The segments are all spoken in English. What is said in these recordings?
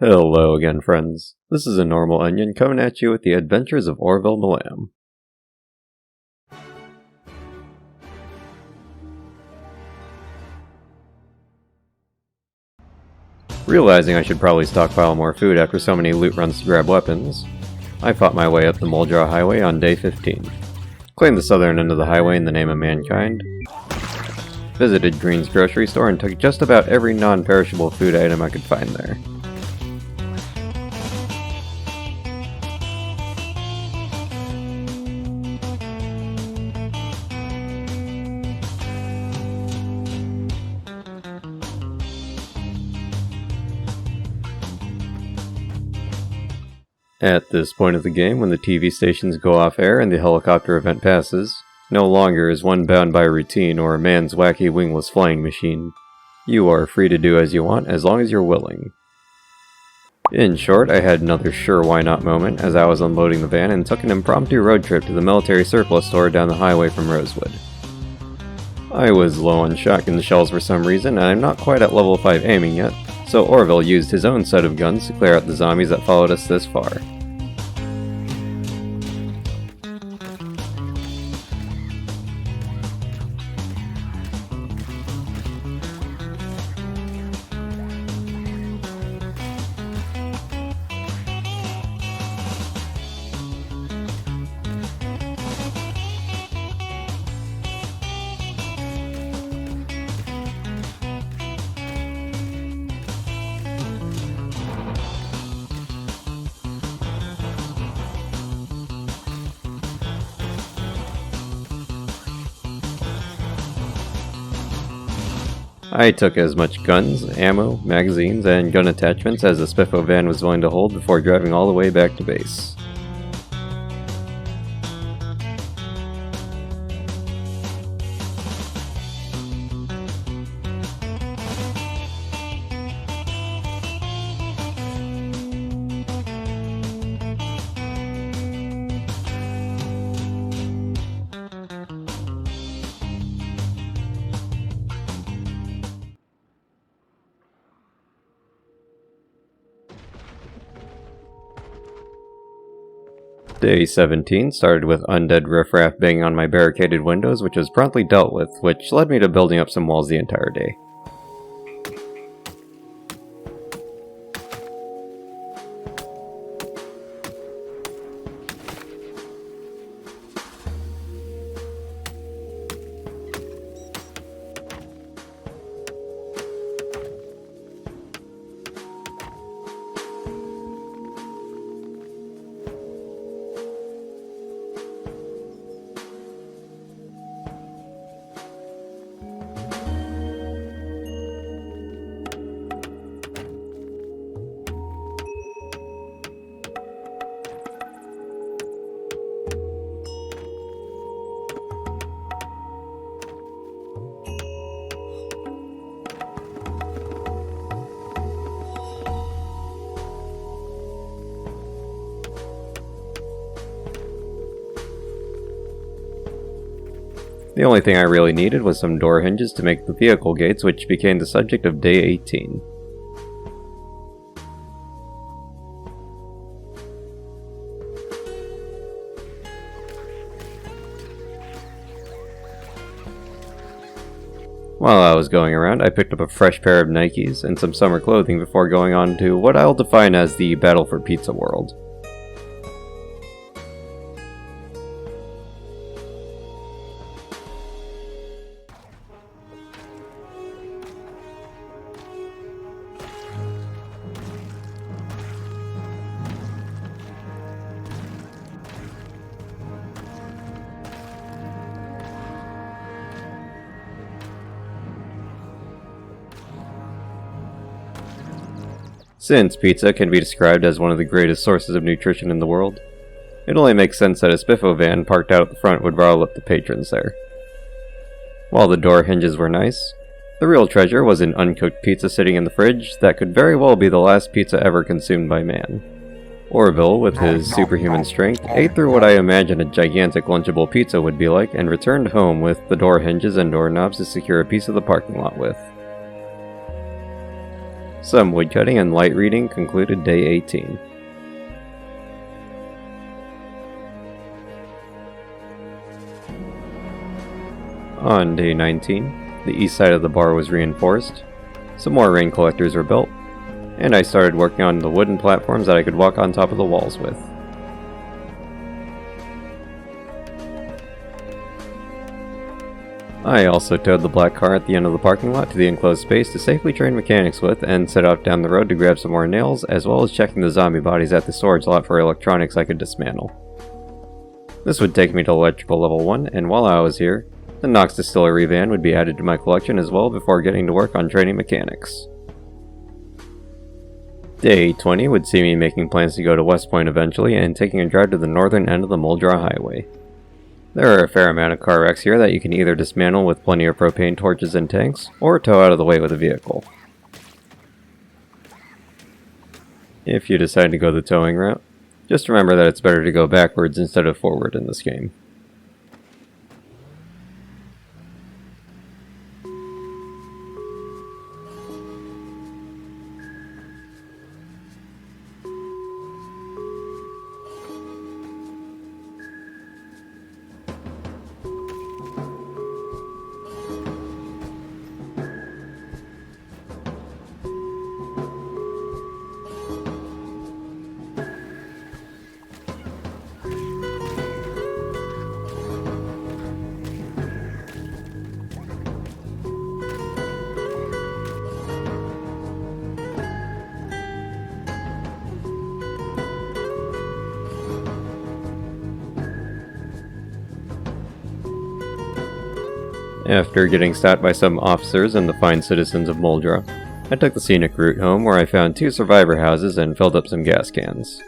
Hello again, friends. This is a normal onion coming at you with the adventures of Orville Milam. Realizing I should probably stockpile more food after so many loot runs to grab weapons, I fought my way up the Muldraugh Highway on day 15. Claimed the southern end of the highway in the name of mankind, visited Green's grocery store and took just about every non-perishable food item I could find there. At this point of the game, when the TV stations go off air and the helicopter event passes, no longer is one bound by routine or a man's wacky wingless flying machine. You are free to do as you want as long as you're willing. In short, I had another sure why not moment as I was unloading the van and took an impromptu road trip to the military surplus store down the highway from Rosewood. I was low on shotgun shells for some reason and I'm not quite at level 5 aiming yet, so Orville used his own set of guns to clear out the zombies that followed us this far. I took as much guns, ammo, magazines, and gun attachments as the Spiffo van was willing to hold before driving all the way back to base. Day 17 started with undead riffraff banging on my barricaded windows, which was promptly dealt with, which led me to building up some walls the entire day. The only thing I really needed was some door hinges to make the vehicle gates, which became the subject of day 18. While I was going around, I picked up a fresh pair of Nikes and some summer clothing before going on to what I'll define as the Battle for Pizza world. Since pizza can be described as one of the greatest sources of nutrition in the world, it only makes sense that a Spiffo van parked out at the front would rile up the patrons there. While the door hinges were nice, the real treasure was an uncooked pizza sitting in the fridge that could very well be the last pizza ever consumed by man. Orville, with his superhuman strength, ate through what I imagine a gigantic Lunchable pizza would be like and returned home with the door hinges and doorknobs to secure a piece of the parking lot with. Some woodcutting and light reading concluded day 18. On day 19, the east side of the bar was reinforced, some more rain collectors were built, and I started working on the wooden platforms that I could walk on top of the walls with. I also towed the black car at the end of the parking lot to the enclosed space to safely train mechanics with, and set off down the road to grab some more nails, as well as checking the zombie bodies at the storage lot for electronics I could dismantle. This would take me to electrical level 1, and while I was here, the Knox Distillery van would be added to my collection as well before getting to work on training mechanics. Day 20 would see me making plans to go to West Point eventually and taking a drive to the northern end of the Muldraugh Highway. There are a fair amount of car wrecks here that you can either dismantle with plenty of propane torches and tanks, or tow out of the way with a vehicle. If you decide to go the towing route, just remember that it's better to go backwards instead of forward in this game. After getting stopped by some officers and the fine citizens of Muldraugh, I took the scenic route home where I found 2 survivor houses and filled up some gas cans.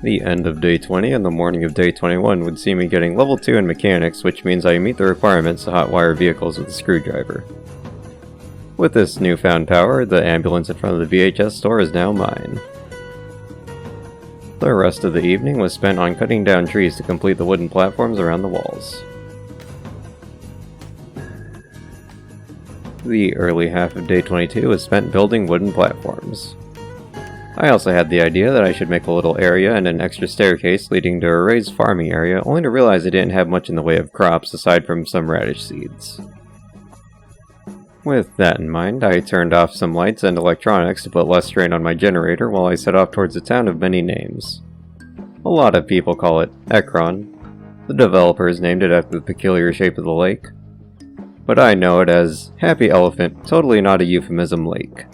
The end of day 20 and the morning of day 21 would see me getting level 2 in mechanics, which means I meet the requirements to hotwire vehicles with a screwdriver. With this newfound power, the ambulance in front of the VHS store is now mine. The rest of the evening was spent on cutting down trees to complete the wooden platforms around the walls. The early half of day 22 was spent building wooden platforms. I also had the idea that I should make a little area and an extra staircase leading to a raised farming area, only to realize I didn't have much in the way of crops aside from some radish seeds. With that in mind, I turned off some lights and electronics to put less strain on my generator while I set off towards the town of many names. A lot of people call it Ekron. The developers named it after the peculiar shape of the lake, but I know it as Happy Elephant, totally not a euphemism lake.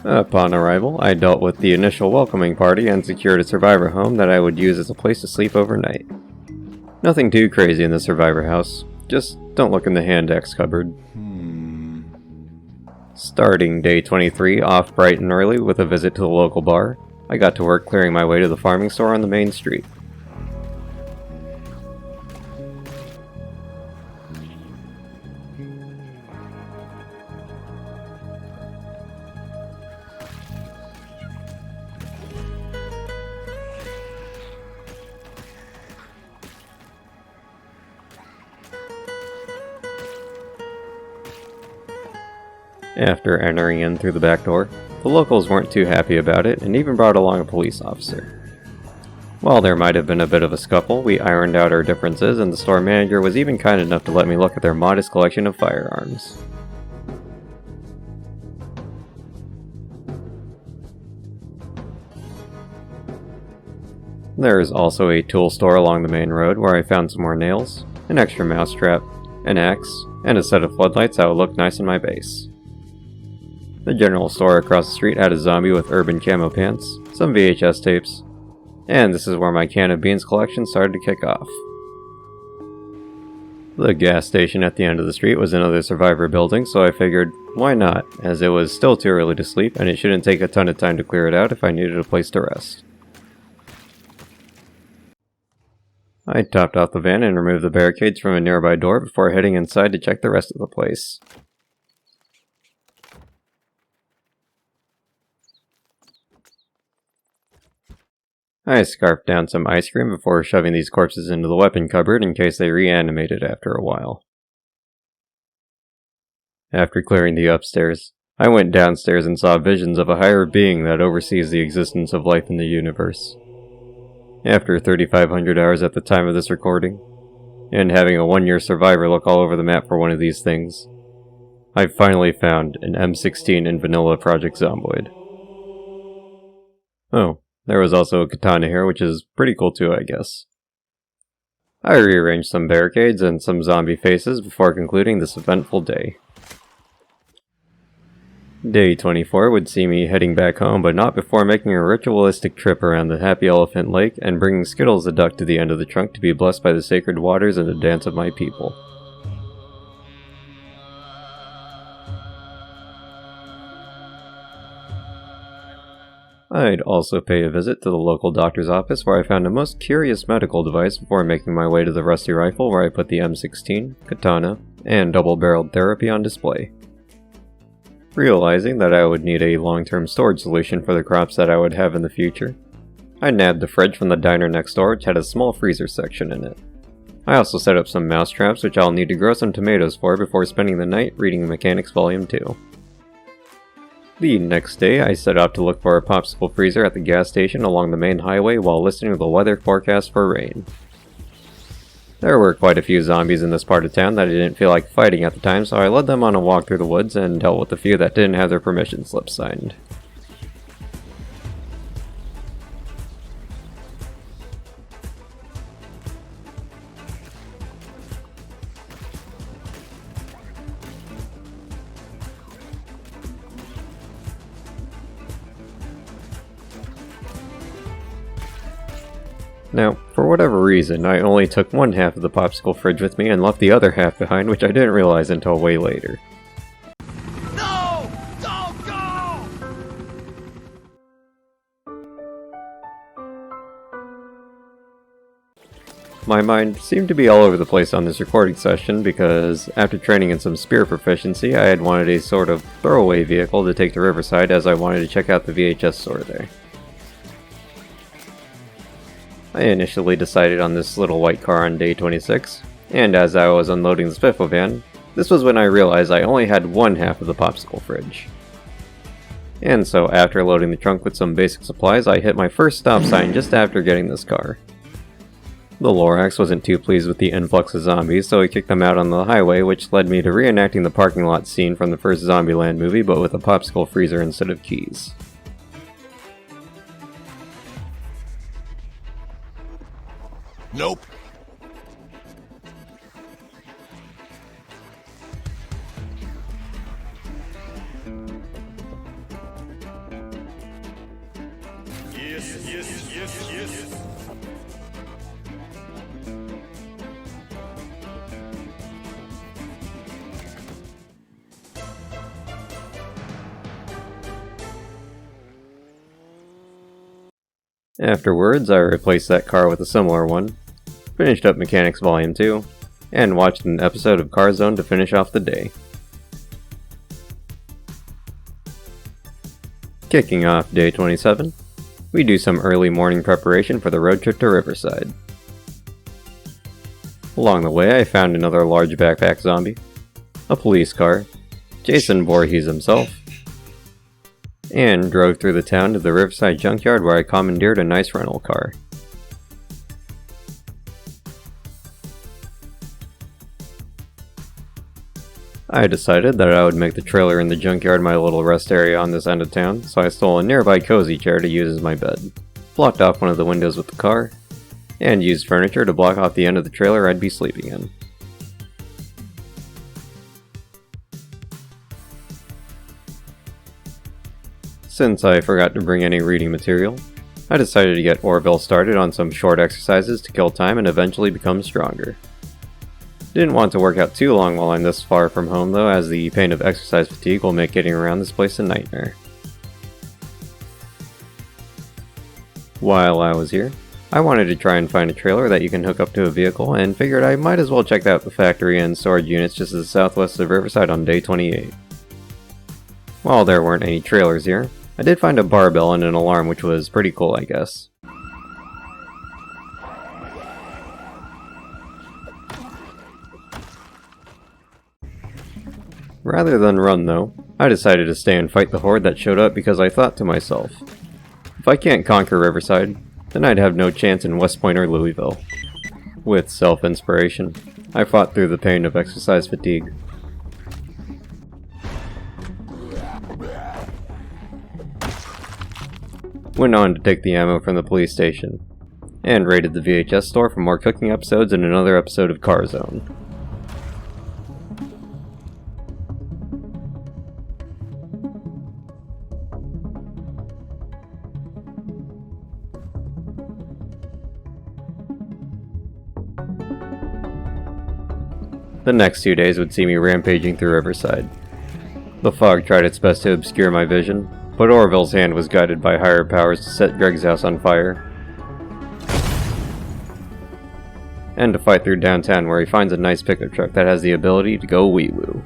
Upon arrival, I dealt with the initial welcoming party and secured a survivor home that I would use as a place to sleep overnight. Nothing too crazy in the survivor house, just don't look in the hand axe cupboard. Starting day 23 off bright and early with a visit to the local bar, I got to work clearing my way to the farming store on the main street. After entering in through the back door, the locals weren't too happy about it and even brought along a police officer. While there might have been a bit of a scuffle, we ironed out our differences and the store manager was even kind enough to let me look at their modest collection of firearms. There is also a tool store along the main road where I found some more nails, an extra mousetrap, an axe, and a set of floodlights that would look nice in my base. The general store across the street had a zombie with urban camo pants, some VHS tapes, and this is where my can of beans collection started to kick off. The gas station at the end of the street was another survivor building, so I figured, why not, as it was still too early to sleep and it shouldn't take a ton of time to clear it out if I needed a place to rest. I topped off the van and removed the barricades from a nearby door before heading inside to check the rest of the place. I scarfed down some ice cream before shoving these corpses into the weapon cupboard in case they reanimated after a while. After clearing the upstairs, I went downstairs and saw visions of a higher being that oversees the existence of life in the universe. After 3,500 hours at the time of this recording, and having a 1-year survivor look all over the map for one of these things, I finally found an M16 in Vanilla Project Zomboid. Oh, there was also a katana here, which is pretty cool too, I guess. I rearranged some barricades and some zombie faces before concluding this eventful day. Day 24 would see me heading back home, but not before making a ritualistic trip around the Happy Elephant Lake and bringing Skittles the duck to the end of the trunk to be blessed by the sacred waters and the dance of my people. I'd also pay a visit to the local doctor's office where I found a most curious medical device before making my way to the rusty rifle where I put the M16, katana, and double-barreled therapy on display. Realizing that I would need a long-term storage solution for the crops that I would have in the future, I nabbed the fridge from the diner next door, which had a small freezer section in it. I also set up some mouse traps which I'll need to grow some tomatoes for before spending the night reading Mechanics Volume 2. The next day, I set out to look for a popsicle freezer at the gas station along the main highway while listening to the weather forecast for rain. There were quite a few zombies in this part of town that I didn't feel like fighting at the time, so I led them on a walk through the woods and dealt with a few that didn't have their permission slips signed. Now, for whatever reason, I only took one half of the popsicle fridge with me and left the other half behind, which I didn't realize until way later. No! Don't go! My mind seemed to be all over the place on this recording session because, after training in some spear proficiency, I had wanted a sort of throwaway vehicle to take to Riverside as I wanted to check out the VHS store there. I initially decided on this little white car on day 26, and as I was unloading the spiffle van, this was when I realized I only had one half of the popsicle fridge. And so after loading the trunk with some basic supplies, I hit my first stop sign just after getting this car. The Lorax wasn't too pleased with the influx of zombies, so he kicked them out on the highway, which led me to reenacting the parking lot scene from the first Zombieland movie, but with a popsicle freezer instead of keys. Nope. Yes. Afterwards, I replaced that car with a similar one, finished up Mechanics Volume 2, and watched an episode of Car Zone to finish off the day. Kicking off day 27, we do some early morning preparation for the road trip to Riverside. Along the way, I found another large backpack zombie, a police car, Jason Voorhees himself, and drove through the town to the Riverside junkyard where I commandeered a nice rental car. I decided that I would make the trailer in the junkyard my little rest area on this end of town, so I stole a nearby cozy chair to use as my bed, blocked off one of the windows with the car, and used furniture to block off the end of the trailer I'd be sleeping in. Since I forgot to bring any reading material, I decided to get Orville started on some short exercises to kill time and eventually become stronger. Didn't want to work out too long while I'm this far from home though, as the pain of exercise fatigue will make getting around this place a nightmare. While I was here, I wanted to try and find a trailer that you can hook up to a vehicle and figured I might as well check out the factory and storage units just to the southwest of Riverside on day 28. While there weren't any trailers here, I did find a barbell and an alarm, which was pretty cool, I guess. Rather than run though, I decided to stay and fight the horde that showed up because I thought to myself, if I can't conquer Riverside, then I'd have no chance in West Point or Louisville. With self-inspiration, I fought through the pain of exercise fatigue. Went on to take the ammo from the police station, and raided the VHS store for more cooking episodes and another episode of Car Zone. The next 2 days would see me rampaging through Riverside. The fog tried its best to obscure my vision, but Orville's hand was guided by higher powers to set Greg's house on fire, and to fight through downtown where he finds a nice pickup truck that has the ability to go wee-woo.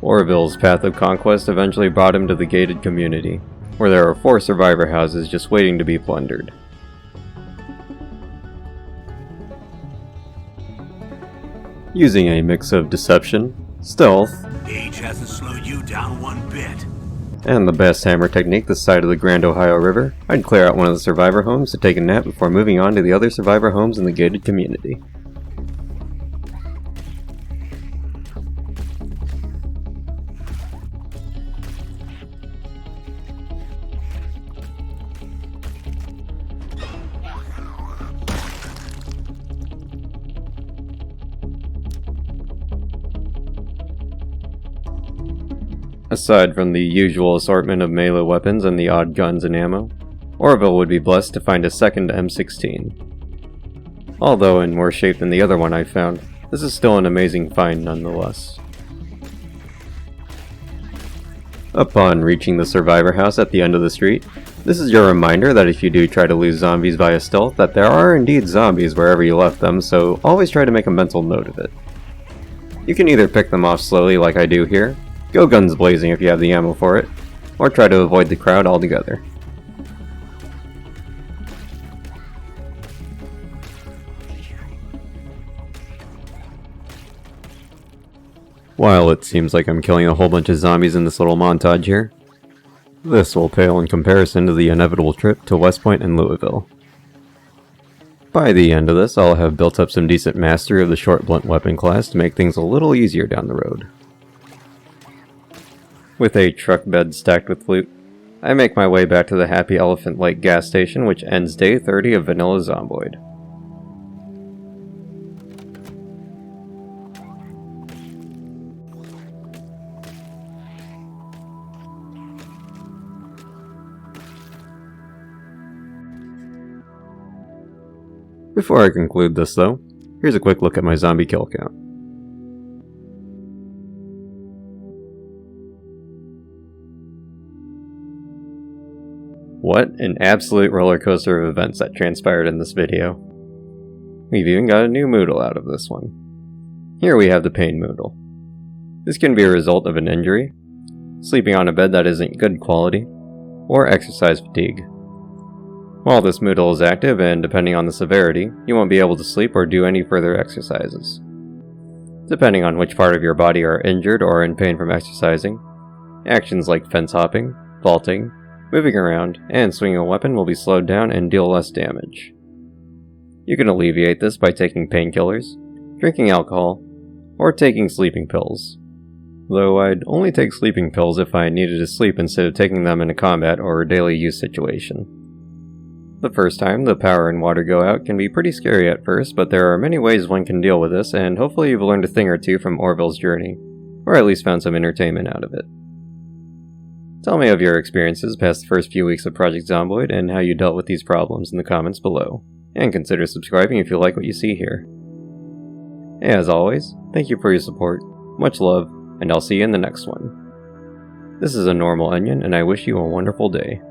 Orville's path of conquest eventually brought him to the gated community, where there are 4 survivor houses just waiting to be plundered. Using a mix of deception, stealth, Age hasn't slowed you down one bit. and the best hammer technique this side of the Grand Ohio River, I'd clear out one of the survivor homes to take a nap before moving on to the other survivor homes in the gated community. Aside from the usual assortment of melee weapons and the odd guns and ammo, Orville would be blessed to find a second M16. Although in worse shape than the other one I found, this is still an amazing find nonetheless. Upon reaching the survivor house at the end of the street, this is your reminder that if you do try to lose zombies via stealth, that there are indeed zombies wherever you left them, so always try to make a mental note of it. You can either pick them off slowly like I do here, go guns blazing if you have the ammo for it, or try to avoid the crowd altogether. While it seems like I'm killing a whole bunch of zombies in this little montage here, this will pale in comparison to the inevitable trip to West Point and Louisville. By the end of this, I'll have built up some decent mastery of the short blunt weapon class to make things a little easier down the road. With a truck bed stacked with loot, I make my way back to the Happy Elephant Lake gas station, which ends day 30 of Vanilla Zomboid. Before I conclude this though, here's a quick look at my zombie kill count. What an absolute roller coaster of events that transpired in this video. We've even got a new Moodle out of this one. Here we have the Pain Moodle. This can be a result of an injury, sleeping on a bed that isn't good quality, or exercise fatigue. While this Moodle is active and depending on the severity, you won't be able to sleep or do any further exercises. Depending on which part of your body are injured or in pain from exercising, actions like fence hopping, vaulting, moving around, and swinging a weapon will be slowed down and deal less damage. You can alleviate this by taking painkillers, drinking alcohol, or taking sleeping pills. Though I'd only take sleeping pills if I needed to sleep instead of taking them in a combat or daily use situation. The first time the power and water go out can be pretty scary at first, but there are many ways one can deal with this, and hopefully you've learned a thing or two from Orville's journey, or at least found some entertainment out of it. Tell me of your experiences past the first few weeks of Project Zomboid and how you dealt with these problems in the comments below, and consider subscribing if you like what you see here. As always, thank you for your support, much love, and I'll see you in the next one. This is a normal onion, and I wish you a wonderful day.